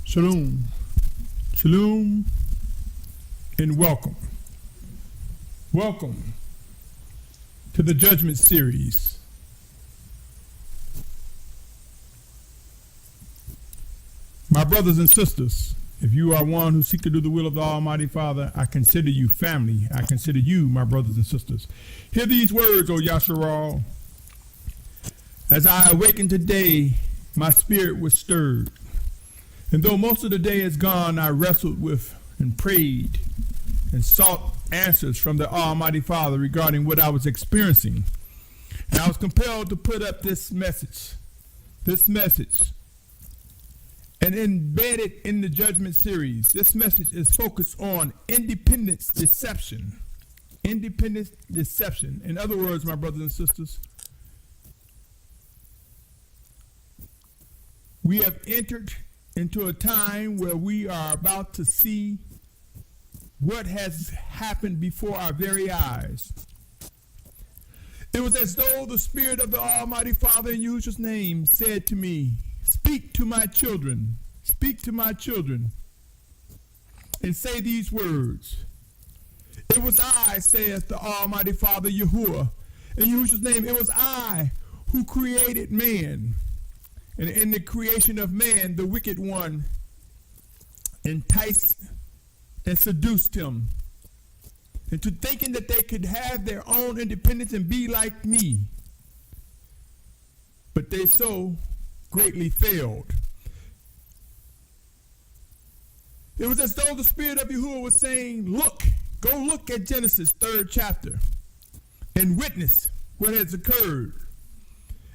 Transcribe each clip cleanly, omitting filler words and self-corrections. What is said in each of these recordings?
Shalom, shalom, and welcome. Welcome to the Judgment Series. My brothers and sisters, if you are one who seek to do the will of the Almighty Father, I consider you family. I consider you my brothers and sisters. Hear these words, O Yasharal. As I awakened today, my spirit was stirred. And though most of the day is gone, I wrestled with and prayed and sought answers from the Almighty Father regarding what I was experiencing. And I was compelled to put up this message, and embed it in the Judgment Series. This message is focused on independence deception. Independence deception. In other words, my brothers and sisters, we have entered into a time where we are about to see what has happened before our very eyes. It was as though the Spirit of the Almighty Father in Yahusha's name said to me, speak to my children, and say these words. It was I, saith the Almighty Father Yahuah, in Yahusha's name, it was I who created man. And in the creation of man, the wicked one enticed and seduced him into thinking that they could have their own independence and be like me. But they so greatly failed. It was as though the Spirit of Yahuah was saying, go look at Genesis 3rd chapter and witness what has occurred.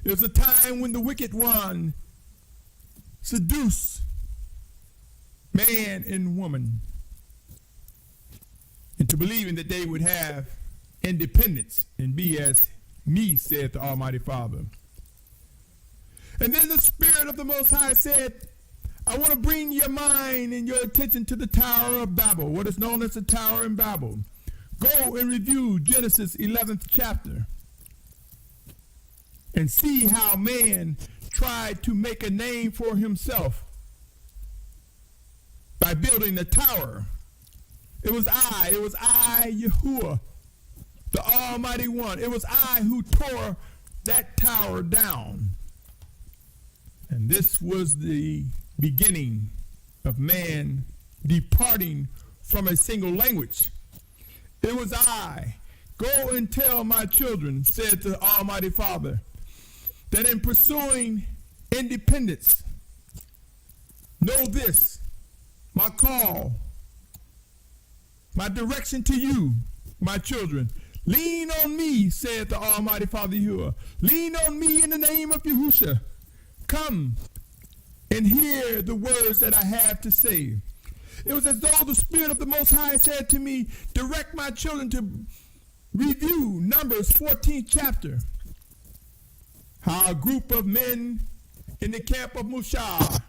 It was a time when the wicked one seduced man and woman into believing that they would have independence and be as me, said the Almighty Father. And then the Spirit of the Most High said, I want to bring your mind and your attention to the Tower of Babel, what is known as the Tower in Babel. Go and review Genesis 11th chapter and see how man tried to make a name for himself by building a tower. It was I, Yahuah, the Almighty One. It was I who tore that tower down. And this was the beginning of man departing from a single language. It was I. Go and tell my children, said the Almighty Father, that in pursuing independence, know this, my call, my direction to you, my children. Lean on me, said the Almighty Father Yahuah. Lean on me in the name of Yahusha. Come and hear the words that I have to say. It was as though the Spirit of the Most High said to me, direct my children to review Numbers 14th chapter. How a group of men in the camp of Mushah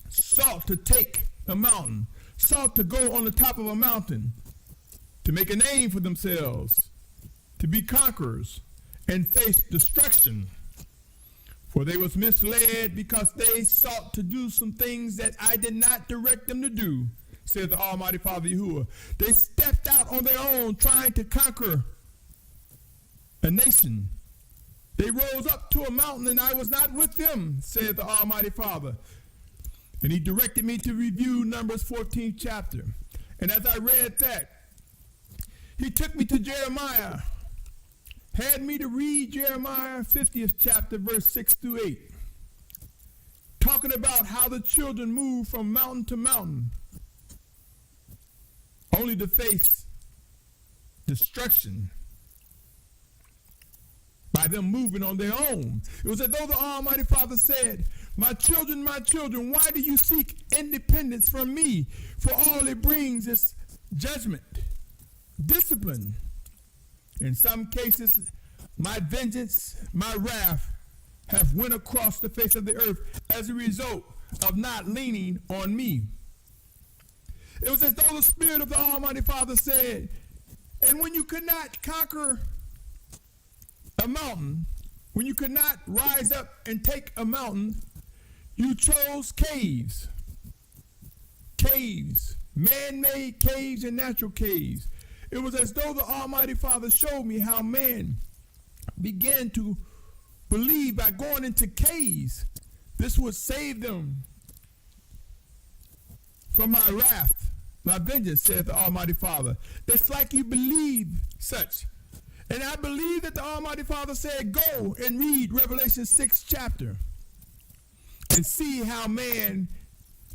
sought to take a mountain, sought to go on the top of a mountain to make a name for themselves, to be conquerors and face destruction. For they was misled because they sought to do some things that I did not direct them to do, said the Almighty Father Yahuah. They stepped out on their own trying to conquer a nation. They rose up to a mountain and I was not with them, said the Almighty Father. And he directed me to review Numbers 14th chapter. And as I read that, he took me to Jeremiah, had me to read Jeremiah 50th chapter, verse 6 through 8, talking about how the children move from mountain to mountain, only to face destruction by them moving on their own. It was as though the Almighty Father said, my children, why do you seek independence from me? For all it brings is judgment, discipline. In some cases, my vengeance, my wrath have went across the face of the earth as a result of not leaning on me. It was as though the Spirit of the Almighty Father said, and when you could not conquer a mountain, when you could not rise up and take a mountain, you chose caves. caves, man-made caves and natural caves. It was as though the Almighty Father showed me how man began to believe by going into caves, this would save them from my wrath, my vengeance, saith the Almighty Father. It's like you believe such. And I believe that the Almighty Father said, go and read Revelation 6th chapter and see how man,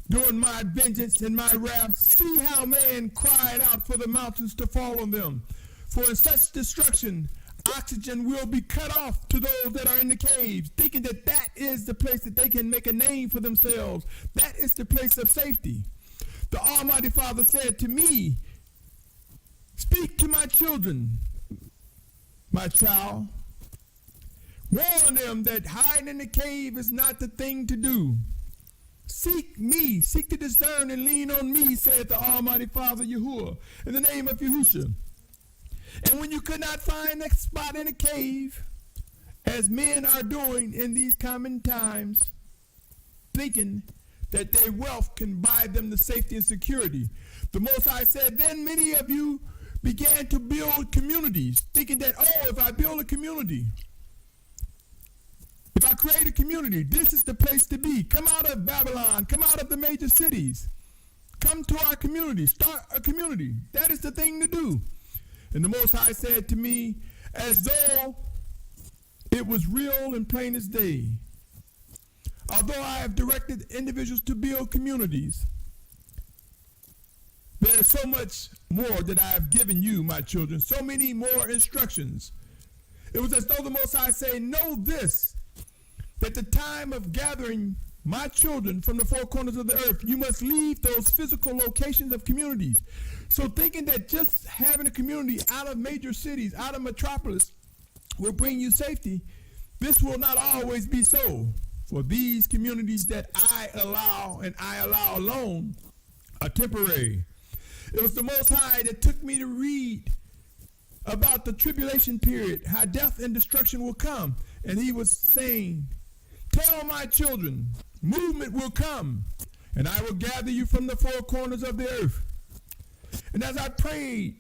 during my vengeance and my wrath, see how man cried out for the mountains to fall on them. For in such destruction, oxygen will be cut off to those that are in the caves, thinking that that is the place that they can make a name for themselves. That is the place of safety. The Almighty Father said to me, speak to my children, my child. Warn them that hiding in the cave is not the thing to do. Seek me, seek to discern and lean on me, said the Almighty Father Yahuah, in the name of Yahusha. And when you could not find a spot in a cave, as men are doing in these common times, thinking that their wealth can buy them the safety and security, the Most High said, then many of you began to build communities, thinking that, oh, if I build a community, if I create a community, this is the place to be. Come out of Babylon, come out of the major cities, come to our community, start a community. That is the thing to do. And the Most High said to me, as though it was real and plain as day, although I have directed individuals to build communities, there is so much more that I have given you, my children, so many more instructions. It was as though the Most High say, know this, that the time of gathering my children from the four corners of the earth, you must leave those physical locations of communities. So thinking that just having a community out of major cities, out of metropolis, will bring you safety, this will not always be so. For these communities that I allow and I allow alone are temporary. It was the Most High that took me to read about the tribulation period, how death and destruction will come. And he was saying, tell my children, movement will come, and I will gather you from the four corners of the earth. And as I prayed,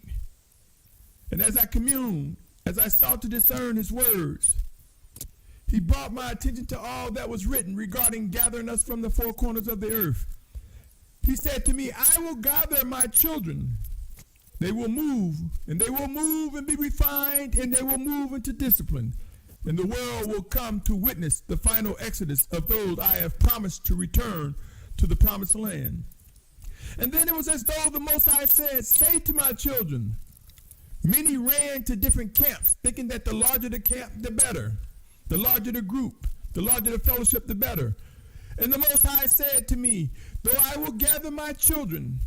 and as I communed, as I sought to discern his words, he brought my attention to all that was written regarding gathering us from the four corners of the earth. He said to me, I will gather my children. They will move, and they will move and be refined, and they will move into discipline. And the world will come to witness the final exodus of those I have promised to return to the promised land. And then it was as though the Most High said, say to my children, many ran to different camps, thinking that the larger the camp, the better. The larger the group, the larger the fellowship, the better. And the Most High said to me, though I will gather my children,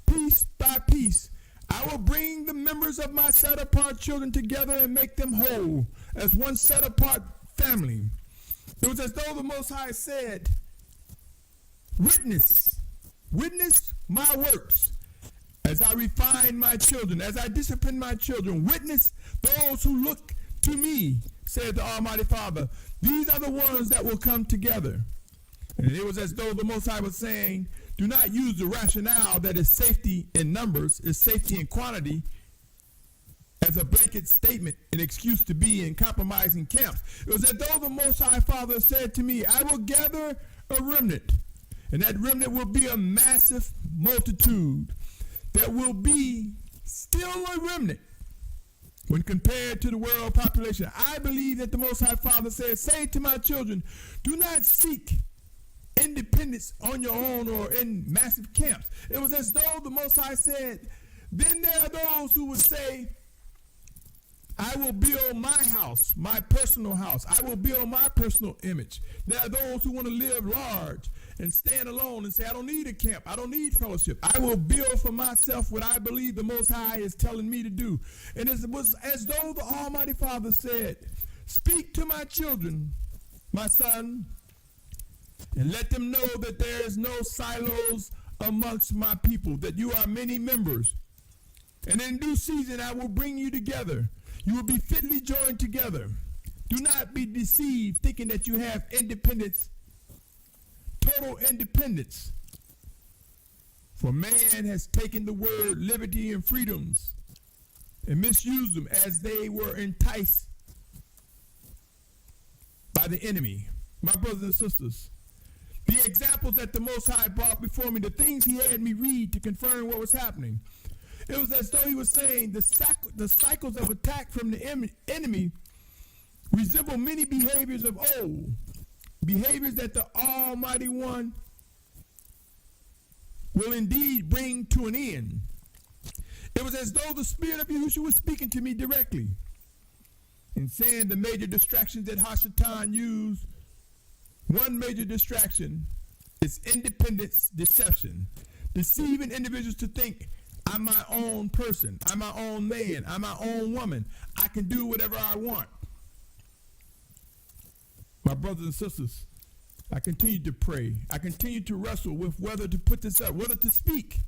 piece by piece, I will bring the members of my set-apart children together and make them whole as one set-apart family. It was as though the Most High said, witness my works as I refine my children, as I discipline my children. Witness those who look to me, said the Almighty Father. These are the ones that will come together. And it was as though the Most High was saying, do not use the rationale that is safety in numbers, is safety in quantity, as a blanket statement, an excuse to be in compromising camps. It was as though the Most High Father said to me, I will gather a remnant, and that remnant will be a massive multitude. That will be still a remnant when compared to the world population. I believe that the Most High Father says, say to my children, do not seek independence on your own or in massive camps. It was as though the Most High said, then there are those who would say, I will build my house, my personal house. I will build my personal image. There are those who want to live large and stand alone and say, I don't need a camp. I don't need fellowship. I will build for myself what I believe the Most High is telling me to do. And it was as though the Almighty Father said, speak to my children, my son, and let them know that there is no silos amongst my people, that you are many members. And in due season I will bring you together. You will be fitly joined together. Do not be deceived thinking that you have independence, total independence. For man has taken the word liberty and freedoms and misused them as they were enticed by the enemy. My brothers and sisters, the examples that the Most High brought before me, the things he had me read to confirm what was happening, it was as though he was saying the cycles of attack from the enemy resemble many behaviors of old, behaviors that the Almighty One will indeed bring to an end. It was as though the Spirit of Yahusha was speaking to me directly and saying the major distractions that Hashatan used. One major distraction is independence deception, deceiving individuals to think, I'm my own person, I'm my own man, I'm my own woman, I can do whatever I want. My brothers and sisters, I continue to pray. I continue to wrestle with whether to put this up, whether to speak.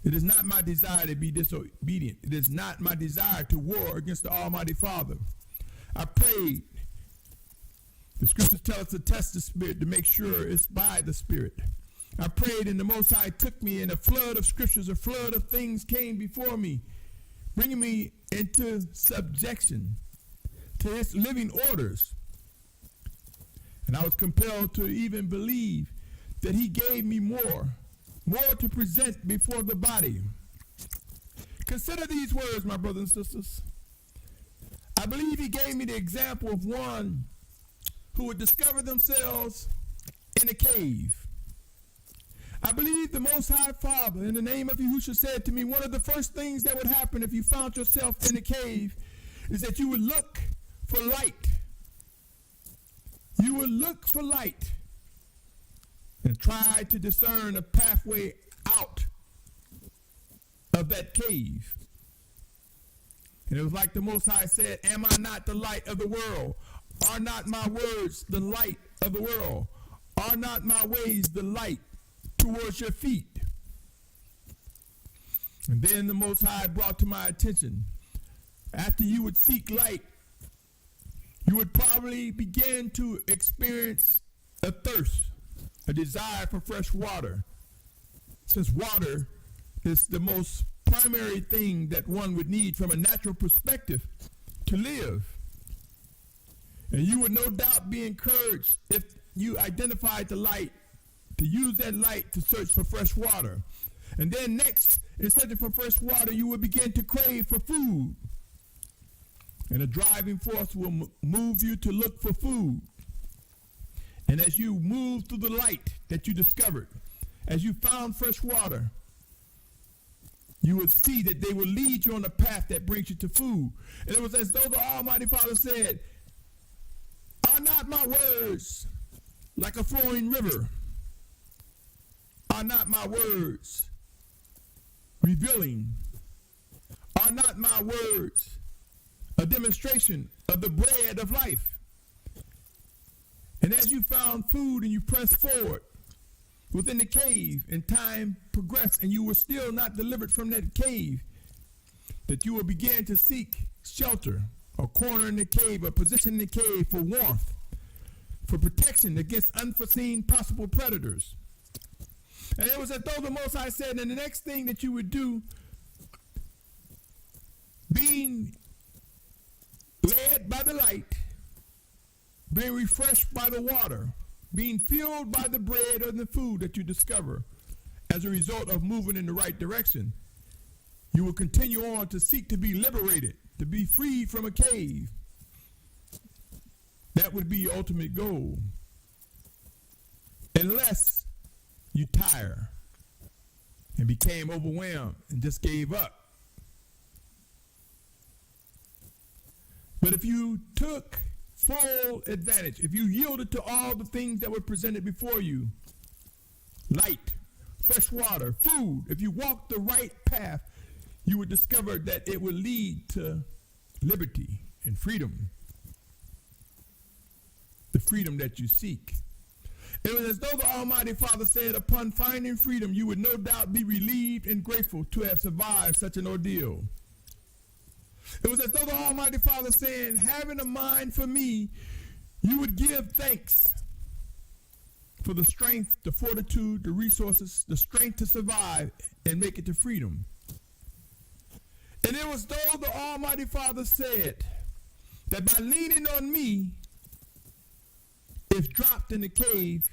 It is not my desire to be disobedient. It is not my desire to war against the Almighty Father. I prayed. The scriptures tell us to test the Spirit to make sure it's by the Spirit. I prayed and the Most High took me, and a flood of scriptures, a flood of things came before me, bringing me into subjection to his living orders. And I was compelled to even believe that he gave me more to present before the body. Consider these words, my brothers and sisters. I believe he gave me the example of one who would discover themselves in a cave. I believe the Most High Father, in the name of Yahusha, said to me, one of the first things that would happen if you found yourself in a cave is that you would look for light. You would look for light and try to discern a pathway out of that cave. And it was like the Most High said, am I not the light of the world? Are not my words the light of the world? Are not my ways the light towards your feet? And then the Most High brought to my attention, after you would seek light, you would probably begin to experience a thirst, a desire for fresh water, since water is the most primary thing that one would need from a natural perspective to live. And you would no doubt be encouraged if you identified the light, to use that light to search for fresh water. And then next, in searching for fresh water, you would begin to crave for food. And a driving force will move you to look for food. And as you move through the light that you discovered, as you found fresh water, you would see that they will lead you on a path that brings you to food. And it was as though the Almighty Father said, are not my words like a flowing river? Are not my words revealing? Are not my words a demonstration of the bread of life? And as you found food and you pressed forward within the cave, and time progressed and you were still not delivered from that cave, that you will begin to seek shelter, a corner in the cave, a position in the cave for warmth, for protection against unforeseen possible predators. And it was as though the Most High said, and the next thing that you would do, being led by the light, being refreshed by the water, being filled by the bread or the food that you discover as a result of moving in the right direction, you will continue on to seek to be liberated, to be freed from a cave. That would be your ultimate goal. Unless you tire and became overwhelmed and just gave up. But if you took full advantage, if you yielded to all the things that were presented before you, light, fresh water, food, if you walked the right path, you would discover that it would lead to liberty and freedom. The freedom that you seek. It was as though the Almighty Father said, upon finding freedom, you would no doubt be relieved and grateful to have survived such an ordeal. It was as though the Almighty Father saying, having a mind for me, you would give thanks for the strength, the fortitude, the resources, the strength to survive and make it to freedom. And it was though the Almighty Father said that by leaning on me, if dropped in the cave,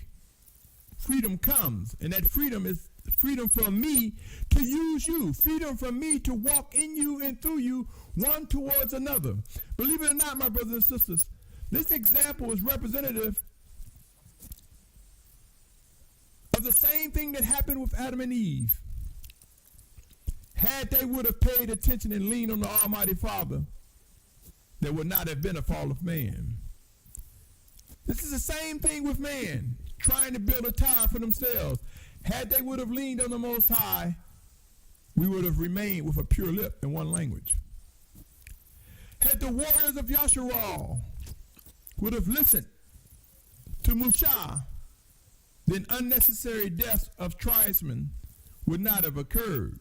freedom comes. And that freedom is freedom from me to use you. Freedom from me to walk in you and through you, one towards another. Believe it or not, my brothers and sisters, this example is representative of the same thing that happened with Adam and Eve. Had they would have paid attention and leaned on the Almighty Father, there would not have been a fall of man. This is the same thing with man, trying to build a tower for themselves. Had they would have leaned on the Most High, we would have remained with a pure lip and one language. Had the warriors of Yasharal would have listened to Musha, then unnecessary deaths of tribesmen would not have occurred.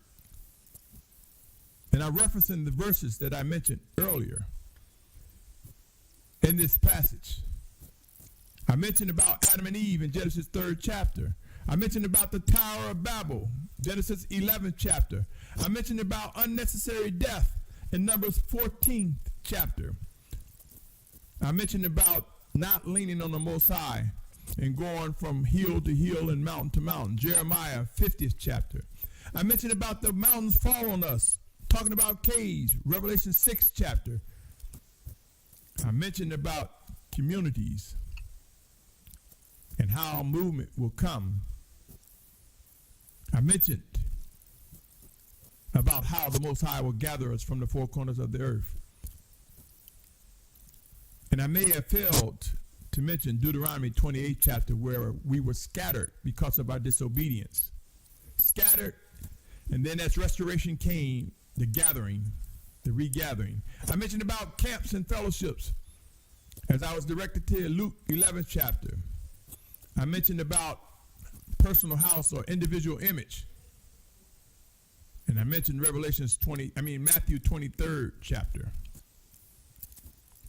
And I'm referencing the verses that I mentioned earlier in this passage. I mentioned about Adam and Eve in Genesis 3rd chapter. I mentioned about the Tower of Babel, Genesis 11th chapter. I mentioned about unnecessary death in Numbers 14th chapter. I mentioned about not leaning on the Most High and going from hill to hill and mountain to mountain, Jeremiah 50th chapter. I mentioned about the mountains fall on us, talking about caves, Revelation 6th chapter. I mentioned about communities and how a movement will come. I mentioned about how the Most High will gather us from the four corners of the earth. And I may have failed to mention Deuteronomy 28th chapter, where we were scattered because of our disobedience. Scattered, and then as restoration came, the gathering, the regathering. I mentioned about camps and fellowships as I was directed to Luke 11th chapter. I mentioned about personal house or individual image. And I mentioned Matthew 23rd chapter.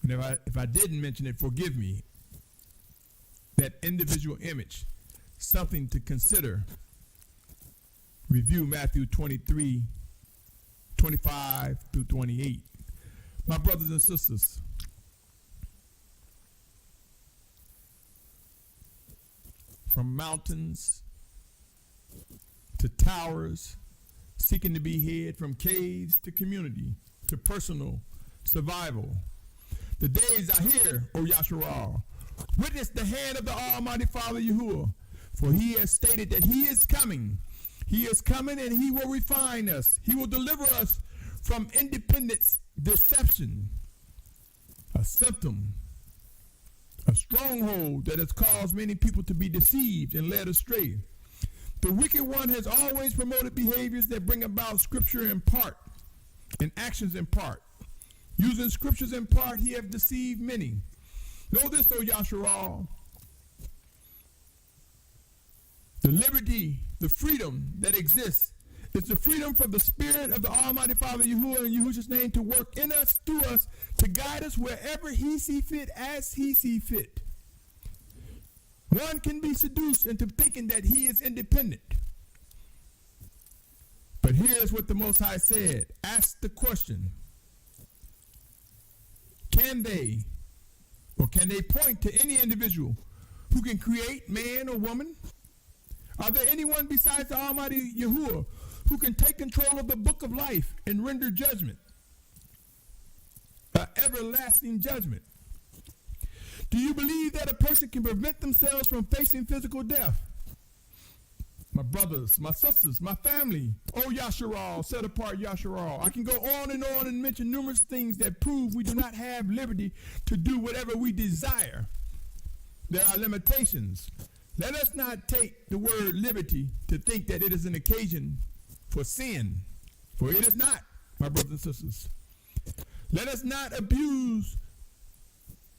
And if I didn't mention it, forgive me. That individual image, something to consider. Review Matthew 23, 25 through 28. My brothers and sisters, from mountains to towers, seeking to be hid, from caves to community to personal survival. The days are here, O Yasharal. Witness the hand of the Almighty Father Yahuah, for he has stated that he is coming. He is coming and he will refine us. He will deliver us from independence, deception, a symptom, a stronghold that has caused many people to be deceived and led astray. The wicked one has always promoted behaviors that bring about scripture in part and actions in part. Using scriptures in part, he has deceived many. Know this, O Yasharal. The liberty, the freedom that exists is the freedom for the Spirit of the Almighty Father Yahuah in Yahusha's name to work in us, through us, to guide us wherever he see fit, as he see fit. One can be seduced into thinking that he is independent. But here's what the Most High said. Ask the question. Can they point to any individual who can create man or woman? Are there anyone besides the Almighty Yahuah who can take control of the book of life and render judgment? An everlasting judgment. Do you believe that a person can prevent themselves from facing physical death? My brothers, my sisters, my family, O Yasharal, Set-apart Yashar'al. I can go on and mention numerous things that prove we do not have liberty to do whatever we desire. There are limitations. Let us not take the word liberty to think that it is an occasion for sin, for it is not, my brothers and sisters. Let us not abuse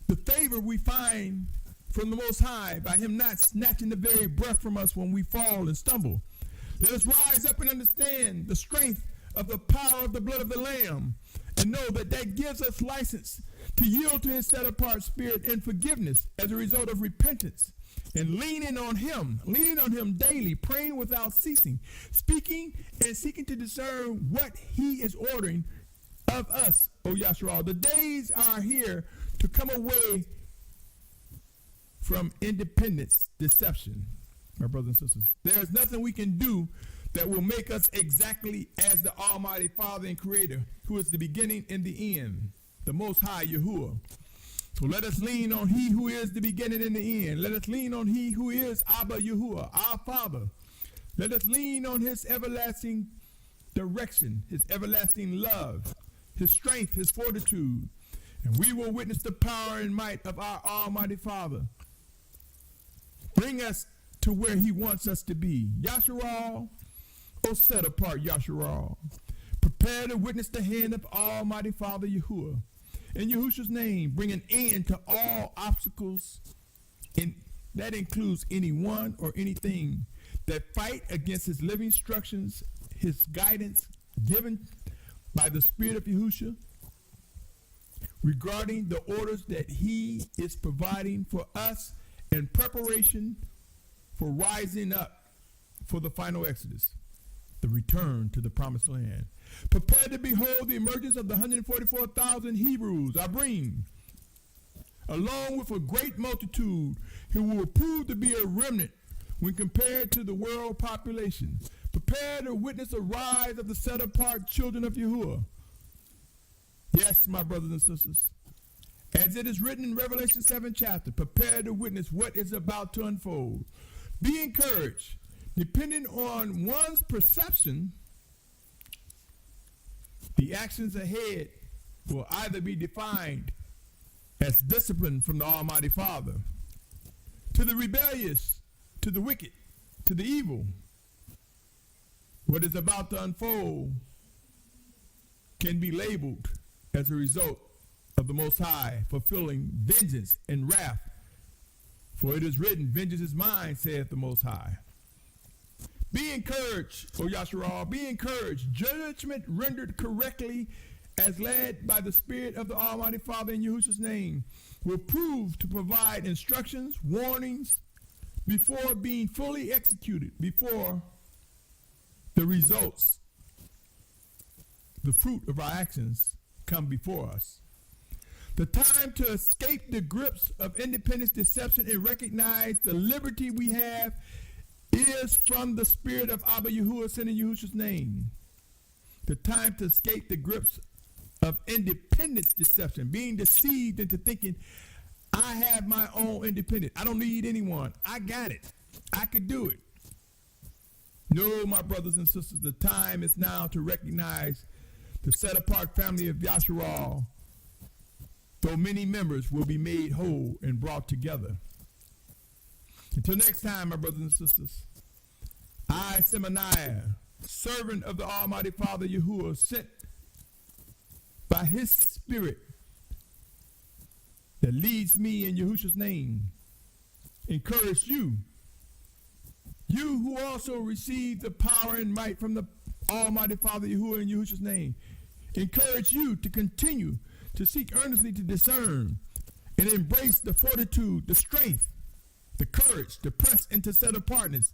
the favor we find from the Most High by him not snatching the very breath from us when we fall and stumble. Let us rise up and understand the strength of the power of the blood of the Lamb and know that that gives us license to yield to his set-apart spirit and forgiveness as a result of repentance and leaning on him daily, praying without ceasing, speaking and seeking to discern what he is ordering of us, O Yasharal. The days are here to come away from independence, deception, my brothers and sisters. There is nothing we can do that will make us exactly as the Almighty Father and Creator, who is the beginning and the end, the Most High Yahuah. So let us lean on he who is the beginning and the end. Let us lean on he who is Abba Yahuah, our Father. Let us lean on his everlasting direction, his everlasting love, his strength, his fortitude. And we will witness the power and might of our Almighty Father. Bring us to where he wants us to be. Yasharal, O set-apart Yashar'al. Prepare to witness the hand of Almighty Father Yahuah. In Yahusha's name, bring an end to all obstacles, and that includes anyone or anything that fight against his living instructions, his guidance given by the Spirit of Yahusha regarding the orders that he is providing for us in preparation for rising up for the final exodus, the return to the promised land. Prepare to behold the emergence of the 144,000 Hebrews, I bring, along with a great multitude who will prove to be a remnant when compared to the world population. Prepare to witness the rise of the set-apart children of Yahuah. Yes, my brothers and sisters, as it is written in Revelation 7 chapter, prepare to witness what is about to unfold. Be encouraged. Depending on one's perception, the actions ahead will either be defined as discipline from the Almighty Father, to the rebellious, to the wicked, to the evil. What is about to unfold can be labeled as a result of the Most High fulfilling vengeance and wrath. For it is written, vengeance is mine, saith the Most High. Be encouraged, O Yasharal, be encouraged. Judgment rendered correctly as led by the Spirit of the Almighty Father in Yahusha's name will prove to provide instructions, warnings, before being fully executed, before the results, the fruit of our actions come before us. The time to escape the grips of independence, deception, and recognize the liberty we have is from the Spirit of Abba Yahuah sent in Yahusha's name. The time to escape the grips of independence, deception, being deceived into thinking, I have my own independence. I don't need anyone. I got it. I could do it. No, my brothers and sisters, the time is now to recognize the set-apart family of Yasharal, though many members will be made whole and brought together. Until next time, my brothers and sisters, I, Symmanayah, servant of the Almighty Father Yahuah, sent by his Spirit that leads me in Yahusha's name, encourage you, you who also received the power and might from the Almighty Father Yahuah in Yahusha's name, encourage you to continue to seek earnestly to discern and embrace the fortitude, the strength, the courage to press into set-apartness.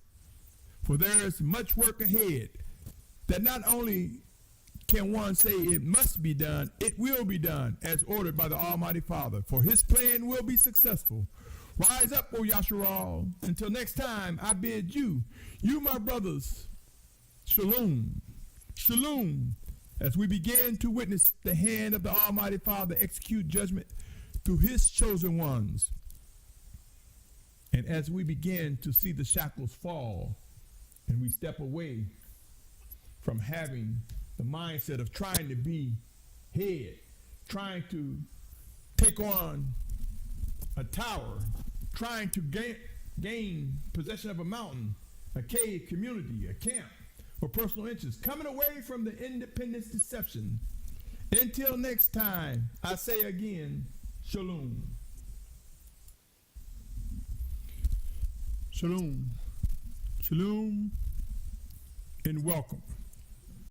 For there is much work ahead that not only can one say it must be done, it will be done as ordered by the Almighty Father. For his plan will be successful. Rise up, O Yasharal. Until next time, I bid you, my brothers, shalom, shalom, as we begin to witness the hand of the Almighty Father execute judgment through his chosen ones. And as we begin to see the shackles fall and we step away from having the mindset of trying to be head, trying to take on a tower, trying to gain possession of a mountain, a cave, community, a camp, for personal interest, coming away from the independence deception. Until next time, I say again, shalom. Shalom, shalom, and welcome.